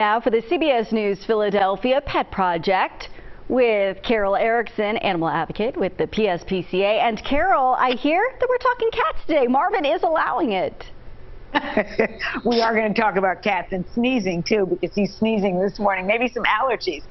Now for the CBS News Philadelphia Pet Project with Carol Erickson, animal advocate with the PSPCA. And Carol, I hear that we're talking cats today. Marvin is allowing it. We are going to talk about cats and sneezing too, because he's sneezing this morning. Maybe some allergies,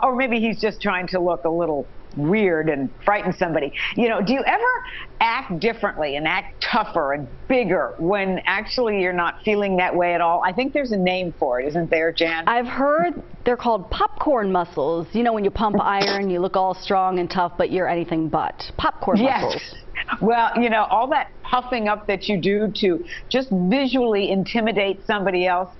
or maybe he's just trying to look a little weird and frighten somebody. You know, do you ever act differently and act tougher and bigger when actually you're not feeling that way at all? I think there's a name for it, isn't there, Jan? I've heard they're called popcorn muscles. You know, when you pump iron, you look all strong and tough, but you're anything but. Popcorn muscles. Well, you know, all that puffing up that you do to just visually intimidate somebody else,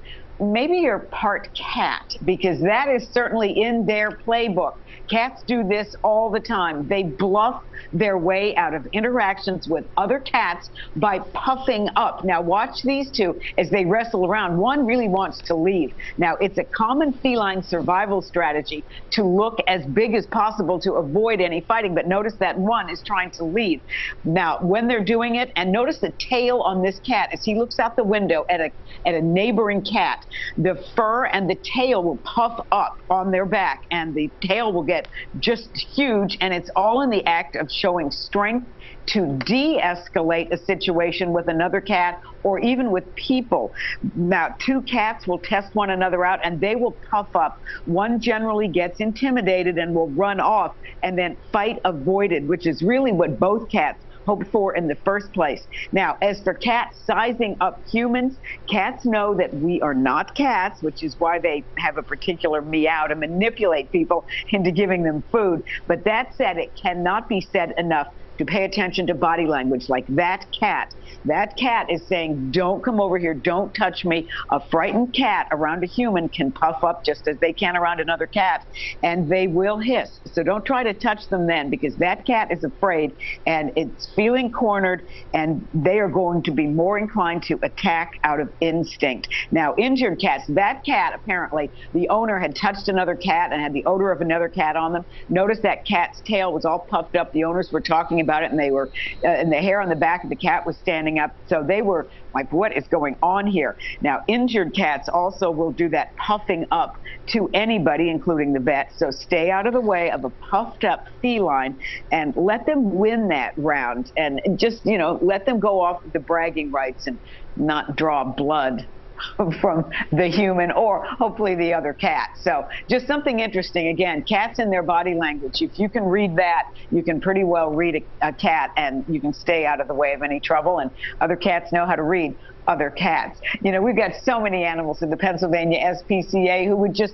maybe you're part cat, because that is certainly in their playbook. Cats do this all the time. They bluff their way out of interactions with other cats by puffing up. Now watch these two as they wrestle around. One really wants to leave. Now it's a common feline survival strategy to look as big as possible to avoid any fighting, but notice that one is trying to leave. Now when they're doing it, and notice the tail on this cat as he looks out the window at a neighboring cat, the fur and the tail will puff up on their back, and the tail will get just huge, and it's all in the act of showing strength to de-escalate a situation with another cat or even with people. Now, two cats will test one another out and they will puff up. One generally gets intimidated and will run off, and then fight avoided, which is really what both cats hoped for in the first place. Now, as for cats sizing up humans, cats know that we are not cats, which is why they have a particular meow to manipulate people into giving them food. But that said, it cannot be said enough to pay attention to body language. Like that cat is saying, don't come over here, don't touch me. A frightened cat around a human can puff up just as they can around another cat, and they will hiss. So don't try to touch them then, because that cat is afraid and it's feeling cornered, and they are going to be more inclined to attack out of instinct. Now, injured cats, that cat apparently, the owner had touched another cat and had the odor of another cat on them. Notice that cat's tail was all puffed up. The owners were talking about it, and they were, and the hair on the back of the cat was standing up. So they were like, what is going on here? Now, injured cats also will do that puffing up to anybody, including the vet. So stay out of the way of a puffed up feline and let them win that round, and just, you know, let them go off with the bragging rights and not draw blood from the human or hopefully the other cat. So just something interesting. Again, cats and their body language. If you can read that, you can pretty well read a cat, and you can stay out of the way of any trouble. And other cats know how to read other cats. You know, we've got so many animals in the Pennsylvania SPCA who would just,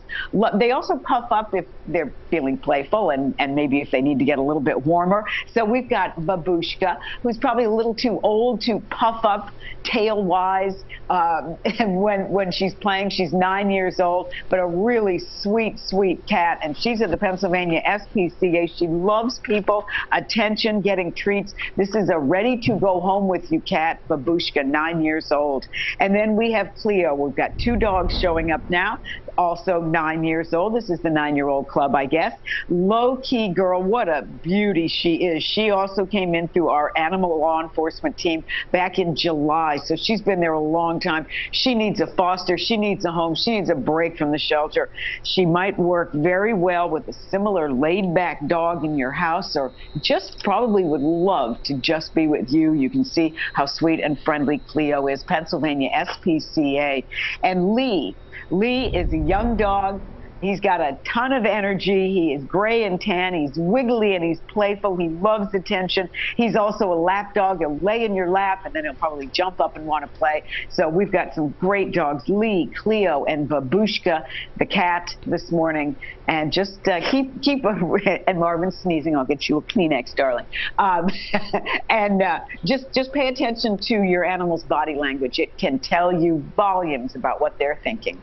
they also puff up if they're feeling playful and maybe if they need to get a little bit warmer. So we've got Babushka, who's probably a little too old to puff up tail-wise. And when she's playing, she's 9 years old, but a really sweet, sweet cat. And she's at the Pennsylvania SPCA. She loves people, attention, getting treats. This is a ready-to-go-home-with-you cat, Babushka, 9 years old. And then we have Cleo. We've got two dogs showing up now, also 9 years old. This is the 9-year-old club, I guess. Low-key girl, what a beauty she is. She also came in through our animal law enforcement team back in July, so she's been there a long time. She needs a foster, she needs a home, she needs a break from the shelter. She might work very well with a similar laid-back dog in your house, or just probably would love to just be with you. You can see how sweet and friendly Cleo is. Pennsylvania SPCA. And Lee is a young dog. He's got a ton of energy. He is gray and tan. He's wiggly and he's playful. He loves attention. He's also a lap dog. He'll lay in your lap and then he'll probably jump up and want to play. So we've got some great dogs, Lee, Cleo, and Babushka, the cat, this morning. And just keep and Marvin's sneezing. I'll get you a Kleenex, darling. And just pay attention to your animal's body language. It can tell you volumes about what they're thinking.